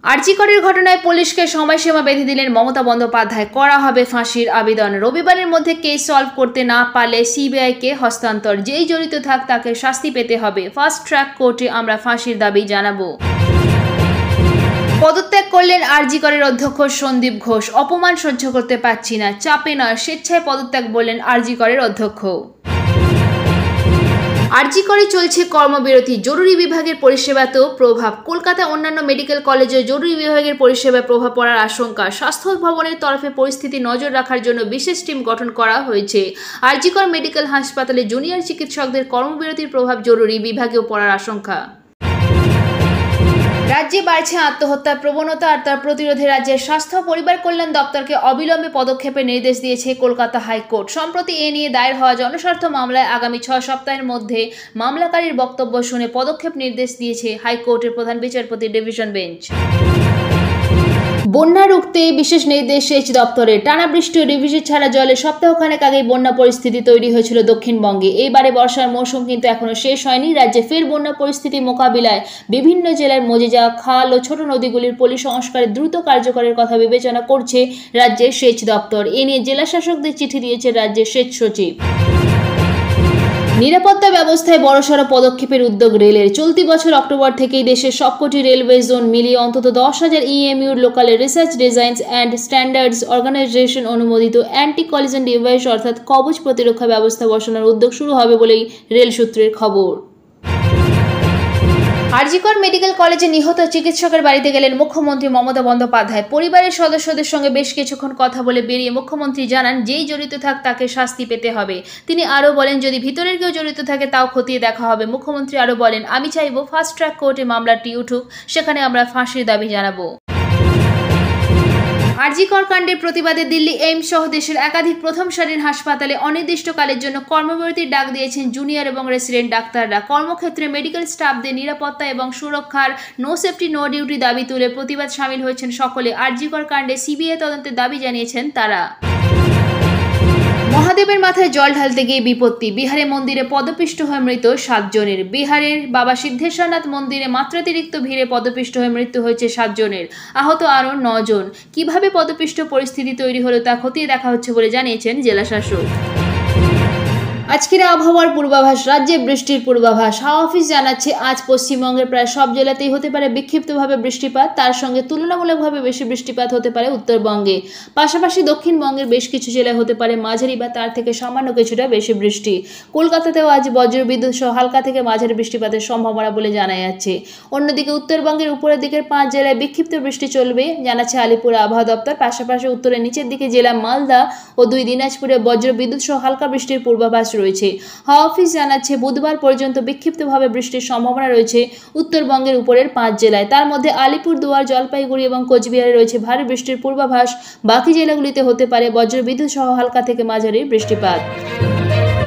আরজিকরের ঘটনায় পুলিশকে সময়সীমা বেঁধে দিলেন মমতা বন্দ্যোপাধ্যায়। করা হবে ফাঁসির আবেদন। রবিবারের মধ্যে কেস সলভ করতে না পারলে সিবিআইকে হস্তান্তর। যেই জড়িত থাক তাকে শাস্তি পেতে হবে। ফাস্ট ট্র্যাক কোর্টে আমরা ফাঁসির দাবি জানাবো। পদত্যাগ করলেন আরজিকরের অধ্যক্ষ সন্দীপ ঘোষ। অপমান সহ্য করতে পারছি না, চাপে নয়, স্বেচ্ছায় পদত্যাগ বললেন আরজিকরের অধ্যক্ষ। আরজিকরে চলছে কর্মবিরতি। জরুরি বিভাগের পরিষেবাতেও প্রভাব। কলকাতা অন্যান্য মেডিকেল কলেজে জরুরি বিভাগের পরিষেবায় প্রভাব পড়ার আশঙ্কা। স্বাস্থ্য ভবনের তরফে পরিস্থিতি নজর রাখার জন্য বিশেষ টিম গঠন করা হয়েছে। আরজিকর মেডিকেল হাসপাতালে জুনিয়র চিকিৎসকদের কর্মবিরতির প্রভাব জরুরি বিভাগেও পড়ার আশঙ্কা। রাজ্যে বাড়ছে আত্মহত্যার প্রবণতা আর তার প্রতিরোধে রাজ্যের স্বাস্থ্য পরিবার কল্যাণ দপ্তরকে অবিলম্বে পদক্ষেপের নির্দেশ দিয়েছে কলকাতা হাইকোর্ট। সম্প্রতি এ নিয়ে দায়ের হওয়া জনস্বার্থ মামলায় আগামী 6 সপ্তাহের মধ্যে মামলাকারীর বক্তব্য শুনে পদক্ষেপ নির্দেশ দিয়েছে হাইকোর্টের প্রধান বিচারপতি ডিভিশন বেঞ্চ। বন্যা রুখতে বিশেষ নির্দেশ সেচ দপ্তরের। টানা বৃষ্টি ও ডিভিসি ছাড়া জলে সপ্তাহখানেক আগেই বন্যা পরিস্থিতি তৈরি হয়েছিল দক্ষিণবঙ্গে। এইবারে বর্ষার মৌসুম কিন্তু এখনো শেষ হয়নি। রাজ্যে ফের বন্যা পরিস্থিতি মোকাবিলায় বিভিন্ন জেলার মজে যাওয়া খাল ও ছোট নদীগুলির পলি সংস্কারের দ্রুত কার্যকরের কথা বিবেচনা করছে রাজ্যের সেচ দপ্তর। এ নিয়ে জেলা শাসকদের চিঠি দিয়েছে রাজ্যের সেচ সচিব। নিরাপত্তা ব্যবস্থায় বড়সড় পদক্ষেপের উদ্যোগ রেলের। চলতি বছর অক্টোবর থেকেই দেশের সবকটি রেলওয়ে জোন মিলিয়ে অন্তত 10,000 ইএমইউর local research designs and standards organisation অনুমোদিত অ্যান্টি কলিশন ডিভাইস অর্থাৎ কবচ প্রতিরক্ষা ব্যবস্থা বসানোর উদ্যোগ শুরু হবে বলেই রেল সূত্রের খবর। আরজিকর মেডিকেল কলেজে নিহত চিকিৎসকের বাড়িতে গেলেন মুখ্যমন্ত্রী মমতা বন্দ্যোপাধ্যায়। পরিবারের সদস্যদের সঙ্গে বেশ কিছুক্ষণ কথা বলে বেরিয়ে মুখ্যমন্ত্রী জানান, যেই জড়িত থাক তাকে শাস্তি পেতে হবে। তিনি আরও বলেন, যদি ভিতরের কেউ জড়িত থাকে তাও খতিয়ে দেখা হবে। মুখ্যমন্ত্রী আরও বলেন, আমি চাইব ফাস্ট ট্র্যাক কোর্টে মামলাটি উঠুক, সেখানে আমরা ফাঁসির দাবি জানাবো। আরজিকর কাণ্ডের প্রতিবাদে দিল্লি এইমস সহ দেশের একাধিক প্রথম সারির হাসপাতালে অনির্দিষ্টকালের জন্য কর্মবিরতির ডাক দিয়েছেন জুনিয়র এবং রেসিডেন্ট ডাক্তাররা। কর্মক্ষেত্রে মেডিকেল স্টাফদের নিরাপত্তা এবং সুরক্ষার নো সেফটি নো ডিউটি দাবি তুলে প্রতিবাদ সামিল হয়েছেন সকলে। আরজিকর কাণ্ডে সিবিআই তদন্তের দাবি জানিয়েছেন তারা। মহাদেবের মাথায় জল ঢালতে গিয়ে বিপত্তি। বিহারে মন্দিরে পদপিষ্ট হয়ে মৃত 7 জনের। বিহারের বাবা সিদ্ধেশ্বরনাথ মন্দিরে মাত্রাতিরিক্ত ভিড়ে পদপিষ্ট হয়ে মৃত্যু হয়েছে 7 জনের, আহত আরও 9 জন। কিভাবে পদপিষ্ট পরিস্থিতি তৈরি হলো তা খতিয়ে দেখা হচ্ছে বলে জানিয়েছেন জেলা শাসক। আজকের আবহাওয়ার পূর্বাভাস। রাজ্যে বৃষ্টির পূর্বাভাস। হাওয়া অফিস জানাচ্ছে, আজ পশ্চিমবঙ্গের প্রায় সব জেলাতেই হতে পারে বিক্ষিপ্তভাবে বৃষ্টিপাত। তার সঙ্গে তুলনামূলকভাবে বেশি বৃষ্টিপাত হতে পারে উত্তরবঙ্গে। পাশাপাশি দক্ষিণবঙ্গের বেশ কিছু জেলায় হতে পারে মাঝারি বা তার থেকে সামান্য কিছুটা বেশি বৃষ্টি। কলকাতাতেও আজ বজ্রবিদ্যুৎ সহ হালকা থেকে মাঝারি বৃষ্টিপাতের সম্ভাবনা বলে জানা যাচ্ছে। অন্যদিকে উত্তরবঙ্গের উপরের দিকের 5 জেলায় বিক্ষিপ্ত বৃষ্টি চলবে জানাচ্ছে আলিপুর আবহাওয়া দপ্তর। পাশাপাশি উত্তরের নিচের দিকে জেলা মালদা ও 2 দিনাজপুরে বজ্রবিদ্যুৎ সহ হালকা বৃষ্টির পূর্বাভাস রয়েছে। হাওয়া অফিস জানাচ্ছে, বুধবার পর্যন্ত বিক্ষিপ্তভাবে বৃষ্টির সম্ভাবনা রয়েছে উত্তরবঙ্গের উপরের 5 জেলায়। তার মধ্যে আলিপুরদুয়ার, জলপাইগুড়ি এবং কোচবিহারে রয়েছে ভারী বৃষ্টির পূর্বাভাস। বাকি জেলাগুলিতে হতে পারে বজ্রবিদ্যুৎ সহ হালকা থেকে মাঝারি বৃষ্টিপাত।